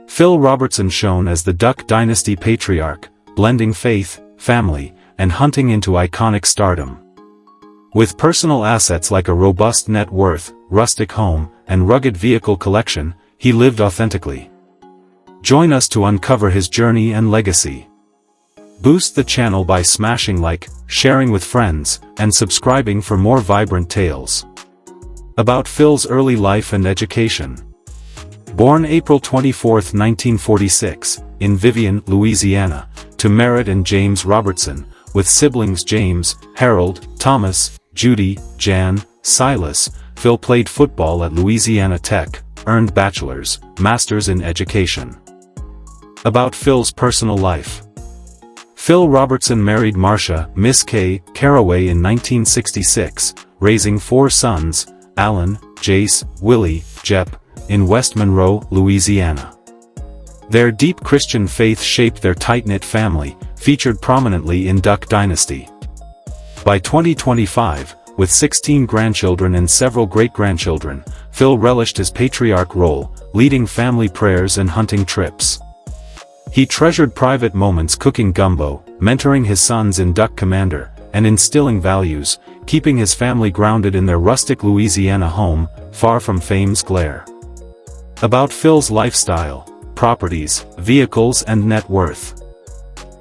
Phil Robertson shone as the Duck Dynasty patriarch, blending faith, family, and hunting into iconic stardom. With personal assets like a robust net worth, rustic home, and rugged vehicle collection, he lived authentically. Join us to uncover his journey and legacy. Boost the channel by smashing like, sharing with friends, and subscribing for more vibrant tales. About Phil's early life and education. Born April 24, 1946, in Vivian, Louisiana, to Merritt and James Robertson, with siblings James, Harold, Thomas, Judy, Jan, Silas, Phil played football at Louisiana Tech, earned bachelor's, master's in education. About Phil's personal life. Phil Robertson married Marcia, Miss K. Caraway in 1966, raising 4 sons, Alan, Jace, Willie, Jep, in West Monroe, Louisiana. Their deep Christian faith shaped their tight-knit family, featured prominently in Duck Dynasty. By 2025, with 16 grandchildren and several great-grandchildren, Phil relished his patriarch role, leading family prayers and hunting trips. He treasured private moments cooking gumbo, mentoring his sons in Duck Commander, and instilling values, keeping his family grounded in their rustic Louisiana home, far from fame's glare. About Phil's lifestyle, properties, vehicles and net worth.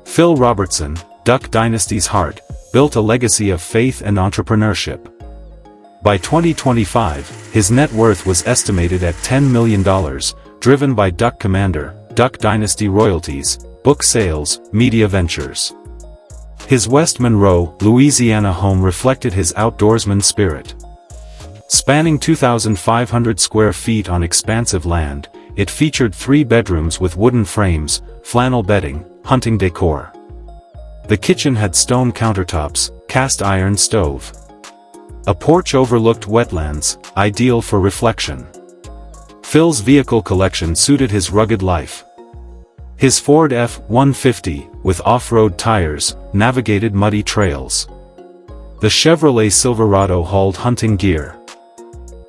Phil Robertson, Duck Dynasty's heart, built a legacy of faith and entrepreneurship. By 2025, his net worth was estimated at $10 million, driven by Duck Commander, Duck Dynasty royalties, book sales, media ventures. His West Monroe, Louisiana home reflected his outdoorsman spirit. Spanning 2,500 square feet on expansive land, it featured 3 bedrooms with wooden frames, flannel bedding, hunting decor. The kitchen had stone countertops, cast iron stove. A porch overlooked wetlands, ideal for reflection. Phil's vehicle collection suited his rugged life. His Ford F-150, with off-road tires, navigated muddy trails. The Chevrolet Silverado hauled hunting gear.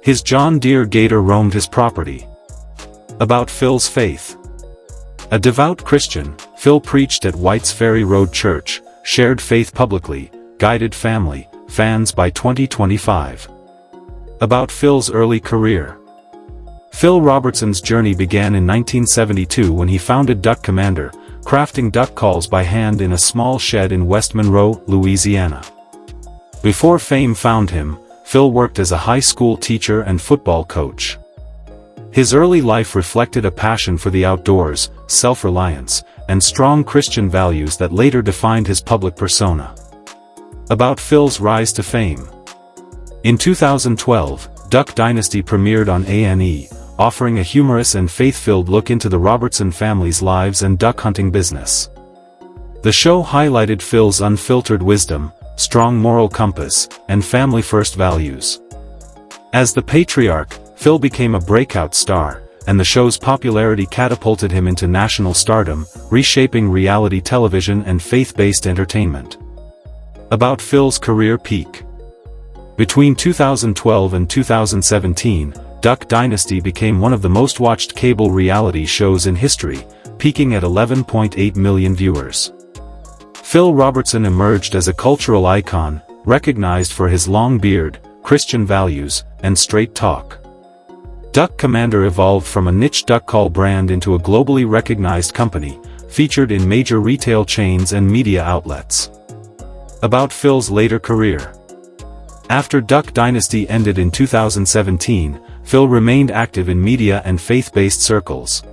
His John Deere Gator roamed his property. About Phil's faith. A devout Christian, Phil preached at White's Ferry Road Church, shared faith publicly, guided fans by 2025. About Phil's early career. Phil Robertson's journey began in 1972 when he founded Duck Commander, crafting duck calls by hand in a small shed in West Monroe, Louisiana. Before fame found him, Phil worked as a high school teacher and football coach. His early life reflected a passion for the outdoors, self-reliance, and strong Christian values that later defined his public persona. About Phil's rise to fame. In 2012, Duck Dynasty premiered on A&E, offering a humorous and faith-filled look into the Robertson family's lives and duck hunting business. The show highlighted Phil's unfiltered wisdom, strong moral compass, and family-first values. As the patriarch, Phil became a breakout star, and the show's popularity catapulted him into national stardom, reshaping reality television and faith-based entertainment. About Phil's career peak. Between 2012 and 2017, Duck Dynasty became one of the most watched cable reality shows in history, peaking at 11.8 million viewers. Phil Robertson emerged as a cultural icon, recognized for his long beard, Christian values, and straight talk. Duck Commander evolved from a niche duck call brand into a globally recognized company, featured in major retail chains and media outlets. About Phil's later career. After Duck Dynasty ended in 2017, Phil remained active in media and faith-based circles.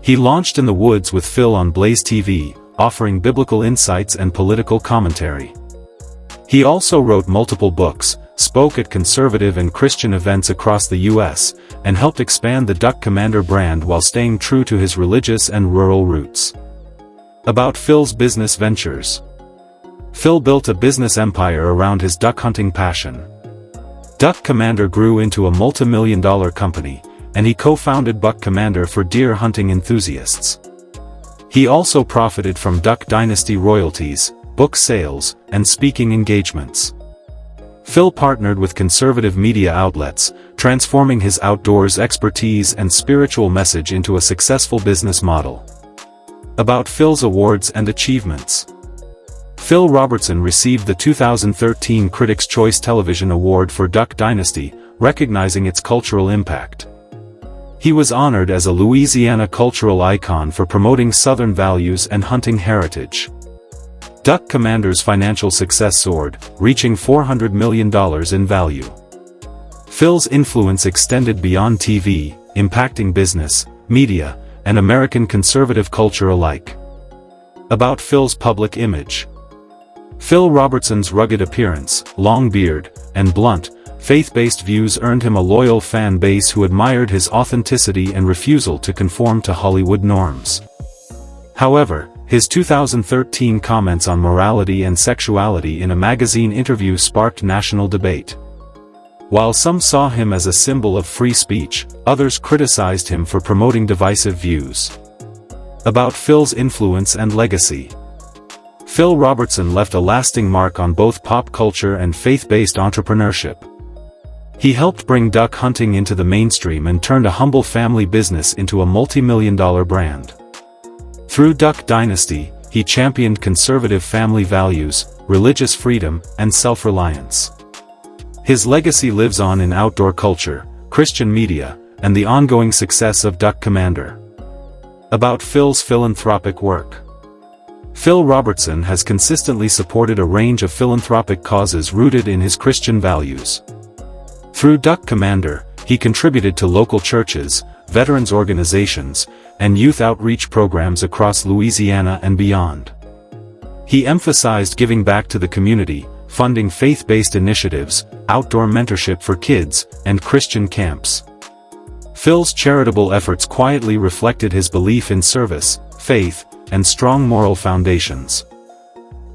He launched In the Woods with Phil on Blaze TV, offering biblical insights and political commentary. He also wrote multiple books, spoke at conservative and Christian events across the U.S., and helped expand the Duck Commander brand while staying true to his religious and rural roots. About Phil's business ventures. Phil built a business empire around his duck hunting passion. Duck Commander grew into a multi-million-dollar company, and he co-founded Buck Commander for deer hunting enthusiasts. He also profited from Duck Dynasty royalties, book sales, and speaking engagements. Phil partnered with conservative media outlets, transforming his outdoors expertise and spiritual message into a successful business model. About Phil's awards and achievements. Phil Robertson received the 2013 Critics' Choice Television Award for Duck Dynasty, recognizing its cultural impact. He was honored as a Louisiana cultural icon for promoting Southern values and hunting heritage. Duck Commander's financial success soared, reaching $400 million in value. Phil's influence extended beyond TV, impacting business, media, and American conservative culture alike. About Phil's public image. Phil Robertson's rugged appearance, long beard, and blunt, faith-based views earned him a loyal fan base who admired his authenticity and refusal to conform to Hollywood norms. However, his 2013 comments on morality and sexuality in a magazine interview sparked national debate. While some saw him as a symbol of free speech, others criticized him for promoting divisive views. About Phil's influence and legacy. Phil Robertson left a lasting mark on both pop culture and faith-based entrepreneurship. He helped bring duck hunting into the mainstream and turned a humble family business into a multi-million-dollar brand. Through Duck Dynasty, he championed conservative family values, religious freedom, and self-reliance. His legacy lives on in outdoor culture, Christian media, and the ongoing success of Duck Commander. About Phil's philanthropic work. Phil Robertson has consistently supported a range of philanthropic causes rooted in his Christian values. Through Duck Commander, he contributed to local churches, veterans organizations, and youth outreach programs across Louisiana and beyond. He emphasized giving back to the community, funding faith-based initiatives, outdoor mentorship for kids, and Christian camps. Phil's charitable efforts quietly reflected his belief in service, faith, and strong moral foundations.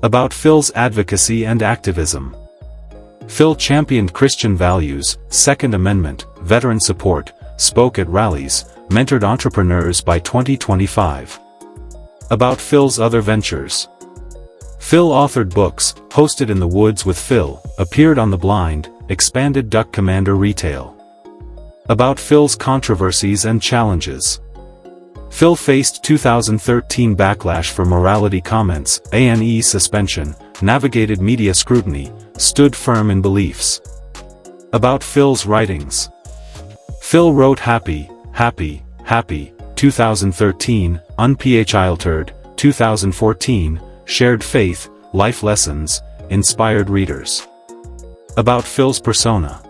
About Phil's advocacy and activism. Phil championed Christian values, Second Amendment, veteran support, spoke at rallies, mentored entrepreneurs by 2025. About Phil's other ventures. Phil authored books, hosted In the Woods with Phil, appeared on The Blind, expanded Duck Commander retail. About Phil's controversies and challenges. Phil faced 2013 backlash for morality comments, A&E suspension, navigated media scrutiny, stood firm in beliefs. About Phil's writings. Phil wrote Happy, Happy, Happy, 2013, Unphiltered, 2014, Shared Faith, Life Lessons, inspired readers. About Phil's persona.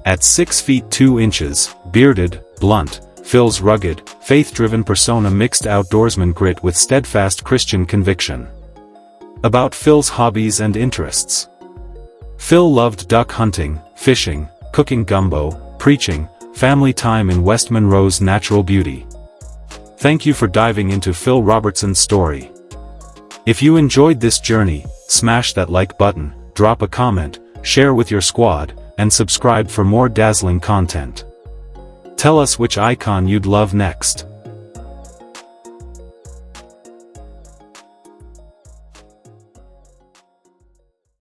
At 6 feet 2 inches, bearded, blunt, Phil's rugged, faith-driven persona mixed outdoorsman grit with steadfast Christian conviction. About Phil's hobbies and interests. Phil loved duck hunting, fishing, cooking gumbo, preaching, family time in West Monroe's natural beauty. Thank you for diving into Phil Robertson's story. If you enjoyed this journey, smash that like button, drop a comment, share with your squad, and subscribe for more dazzling content. Tell us which icon you'd love next.